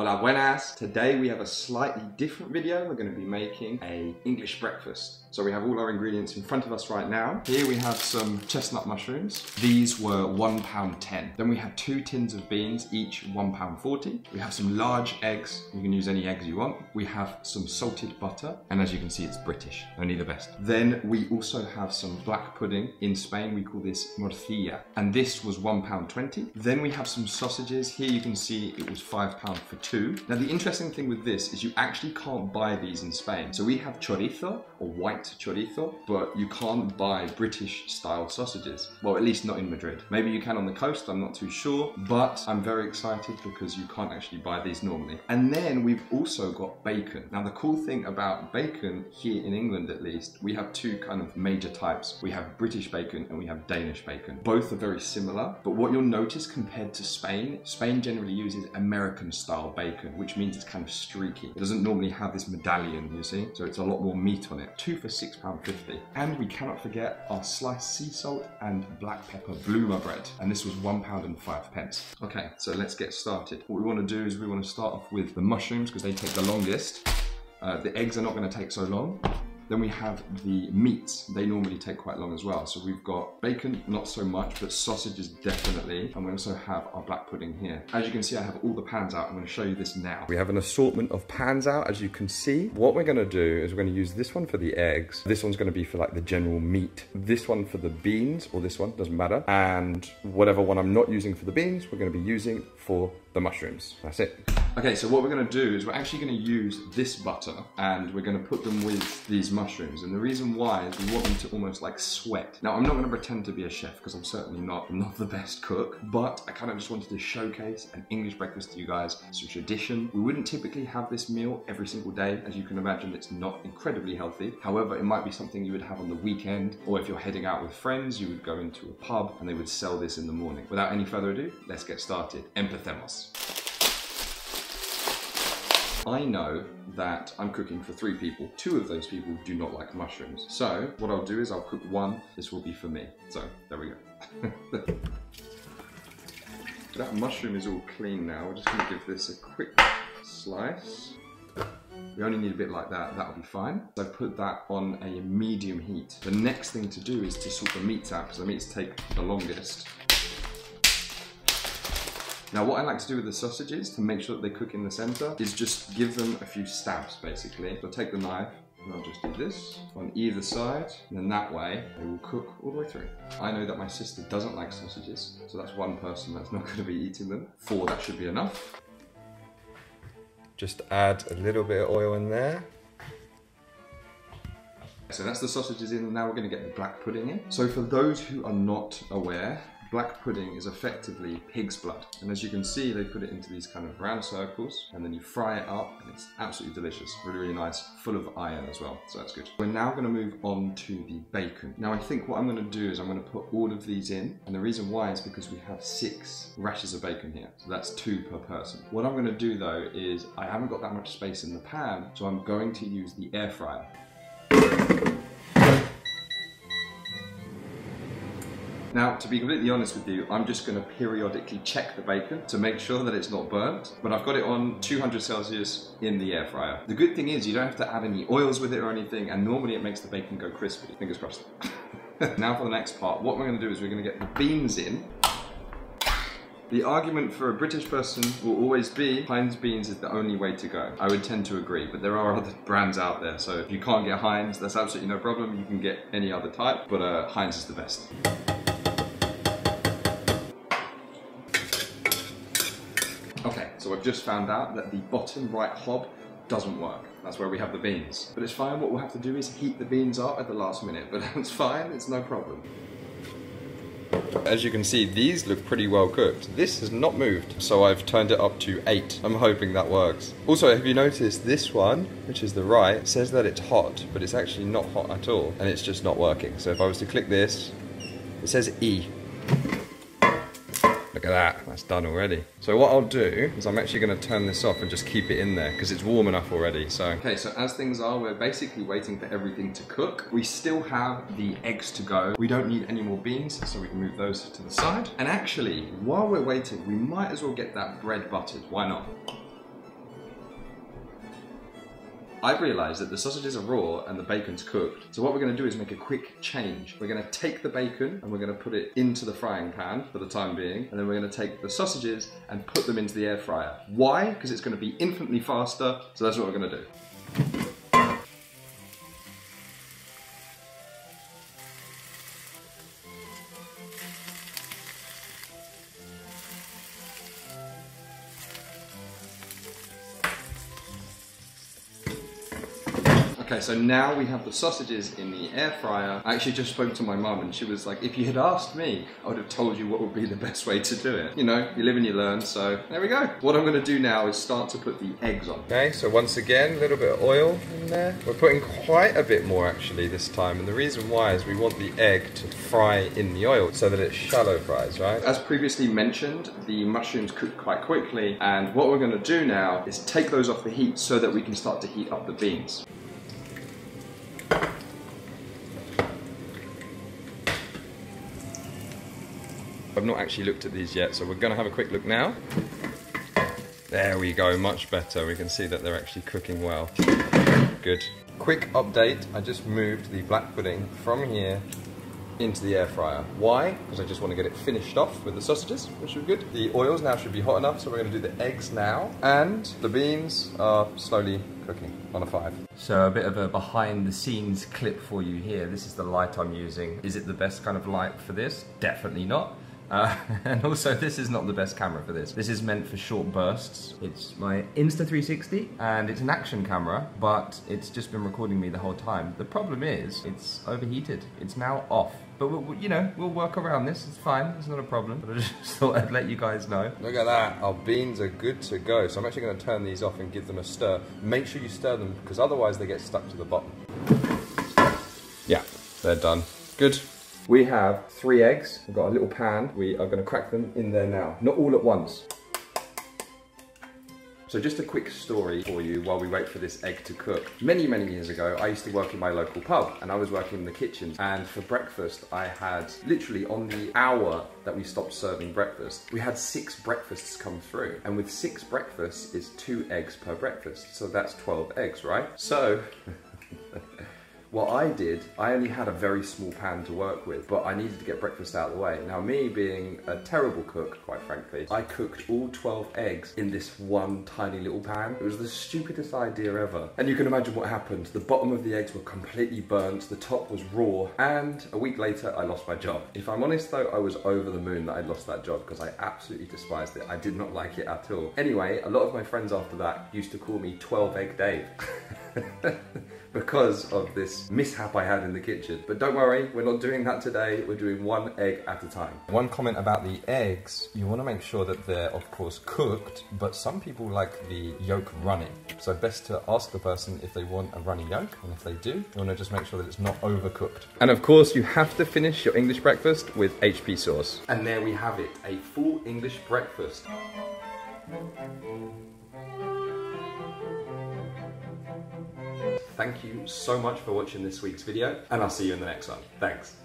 Hola Buenas. Today we have a slightly different video. We're going to be making an English breakfast. So we have all our ingredients in front of us right now. Here we have some chestnut mushrooms. These were £1.10. Then we have 2 tins of beans, each £1.40. We have some large eggs. You can use any eggs you want. We have some salted butter. And as you can see, it's British, only the best. Then we also have some black pudding. In Spain, we call this morcilla. And this was £1.20. Then we have some sausages. Here you can see it was £5 for 2. Now the interesting thing with this is you actually can't buy these in Spain. So we have chorizo, or white chorizo, but you can't buy British style sausages. Well, at least not in Madrid. Maybe you can on the coast, I'm not too sure, but I'm very excited because you can't actually buy these normally. And then we've also got bacon. Now the cool thing about bacon here in England, at least, we have 2 kind of major types. We have British bacon and we have Danish bacon. Both are very similar, but what you'll notice compared to Spain, Spain generally uses American style bacon, which means it's kind of streaky. It doesn't normally have this medallion, you see, so it's a lot more meat on it. 2 for £6.50. And we cannot forget our sliced sea salt and black pepper bloomer bread. And this was £1.05. Okay, so let's get started. What we want to do is we want to start off with the mushrooms because they take the longest. The eggs are not going to take so long. Then we have the meats. They normally take quite long as well. So we've got bacon, not so much, but sausages definitely. And we also have our black pudding here. As you can see, I have all the pans out. I'm going to show you this now. We have an assortment of pans out, as you can see. What we're going to do is we're going to use this one for the eggs. This one's going to be for like the general meat. This one for the beans, or this one, doesn't matter. And whatever one I'm not using for the beans, we're going to be using for the mushrooms. That's it. Okay, so what we're going to do is we're actually going to use this butter and we're going to put them with these mushrooms. And the reason why is we want them to almost like sweat. Now, I'm not going to pretend to be a chef because I'm certainly not the best cook, but I kind of just wanted to showcase an English breakfast to you guys. It's a tradition. We wouldn't typically have this meal every single day. As you can imagine, it's not incredibly healthy. However, it might be something you would have on the weekend, or if you're heading out with friends, you would go into a pub and they would sell this in the morning. Without any further ado, let's get started. Empecemos. I know that I'm cooking for 3 people. 2 of those people do not like mushrooms. So what I'll do is I'll cook 1. This will be for me. So there we go. That mushroom is all clean now. We're just going to give this a quick slice. We only need a bit like that, that'll be fine. So put that on a medium heat. The next thing to do is to sort the meats out because the meats take the longest. Now what I like to do with the sausages to make sure that they cook in the center is just give them a few stabs basically. So I'll take the knife and I'll just do this on either side, and then that way they will cook all the way through. I know that my sister doesn't like sausages, so that's 1 person that's not going to be eating them. 4, that should be enough. Just add a little bit of oil in there. So that's the sausages in, now we're going to get the black pudding in. So for those who are not aware, black pudding is effectively pig's blood. And as you can see, they put it into these kind of round circles and then you fry it up and it's absolutely delicious. Really, really nice, full of iron as well. So that's good. We're now going to move on to the bacon. Now I think what I'm going to do is I'm going to put all of these in. And the reason why is because we have 6 rashers of bacon here. So that's 2 per person. What I'm going to do though is I haven't got that much space in the pan. So I'm going to use the air fryer. Now, to be completely honest with you, I'm just going to periodically check the bacon to make sure that it's not burnt, but I've got it on 200 Celsius in the air fryer. The good thing is you don't have to add any oils with it or anything, and normally it makes the bacon go crispy. Fingers crossed. Now for the next part, what we're going to do is we're going to get the beans in. The argument for a British person will always be Heinz beans is the only way to go. I would tend to agree, but there are other brands out there, so if you can't get Heinz, that's absolutely no problem. You can get any other type, but Heinz is the best. Okay, so I've just found out that the bottom right hob doesn't work. That's where we have the beans. But it's fine, what we'll have to do is heat the beans up at the last minute, but that's fine, it's no problem. As you can see, these look pretty well cooked. This has not moved, so I've turned it up to 8. I'm hoping that works. Also, have you noticed this one, which is the right, says that it's hot, but it's actually not hot at all, and it's just not working. So if I was to click this, it says E. Look at that, that's done already. So what I'll do is I'm actually going to turn this off and just keep it in there because it's warm enough already. So okay, so as things are, we're basically waiting for everything to cook. We still have the eggs to go. We don't need any more beans, so we can move those to the side. And actually, while we're waiting, we might as well get that bread buttered. Why not? I've realised that the sausages are raw and the bacon's cooked. So what we're going to do is make a quick change. We're going to take the bacon and we're going to put it into the frying pan for the time being. And then we're going to take the sausages and put them into the air fryer. Why? Because it's going to be infinitely faster. So that's what we're going to do. Okay, so now we have the sausages in the air fryer. I actually just spoke to my mum and she was like, if you had asked me, I would have told you what would be the best way to do it. You know, you live and you learn, so there we go. What I'm gonna do now is start to put the eggs on. Okay, so once again, a little bit of oil in there. We're putting quite a bit more actually this time, and the reason why is we want the egg to fry in the oil so that it shallow fries, right? As previously mentioned, the mushrooms cook quite quickly, and what we're gonna do now is take those off the heat so that we can start to heat up the beans. I've not actually looked at these yet, so we're going to have a quick look now. There we go, much better. We can see that they're actually cooking well. Good. Quick update, I just moved the black pudding from here into the air fryer. Why? Because I just want to get it finished off with the sausages, which is good. The oils now should be hot enough, so we're going to do the eggs now. And the beans are slowly cooking on a 5. So a bit of a behind the scenes clip for you here. This is the light I'm using. Is it the best kind of light for this? Definitely not. And also, this is not the best camera for this. This is meant for short bursts. It's my Insta360 and it's an action camera, but it's just been recording me the whole time. The problem is, it's overheated. It's now off. But we'll work around this. It's fine. It's not a problem. But I just thought I'd let you guys know. Look at that. Our beans are good to go. So I'm actually going to turn these off and give them a stir. Make sure you stir them because otherwise they get stuck to the bottom. Yeah, they're done. Good. We have 3 eggs. We've got a little pan. We are going to crack them in there now. Not all at once. So just a quick story for you while we wait for this egg to cook. Many, many years ago, I used to work in my local pub and I was working in the kitchen. And for breakfast, I had literally on the hour that we stopped serving breakfast, we had 6 breakfasts come through. And with 6 breakfasts is 2 eggs per breakfast. So that's 12 eggs, right? So what I did, I only had a very small pan to work with, but I needed to get breakfast out of the way. Now, me being a terrible cook, quite frankly, I cooked all 12 eggs in this one tiny little pan. It was the stupidest idea ever. And you can imagine what happened. The bottom of the eggs were completely burnt, the top was raw, and a week later, I lost my job. If I'm honest though, I was over the moon that I lost that job because I absolutely despised it. I did not like it at all. Anyway, a lot of my friends after that used to call me 12 Egg Dave. Because of this mishap I had in the kitchen. But don't worry, we're not doing that today. We're doing 1 egg at a time. One comment about the eggs, you want to make sure that they're of course cooked, but some people like the yolk running. So best to ask the person if they want a runny yolk, and if they do, you want to just make sure that it's not overcooked. And of course, you have to finish your English breakfast with HP sauce. And there we have it, a full English breakfast. Thank you so much for watching this week's video, and I'll see you in the next one. Thanks.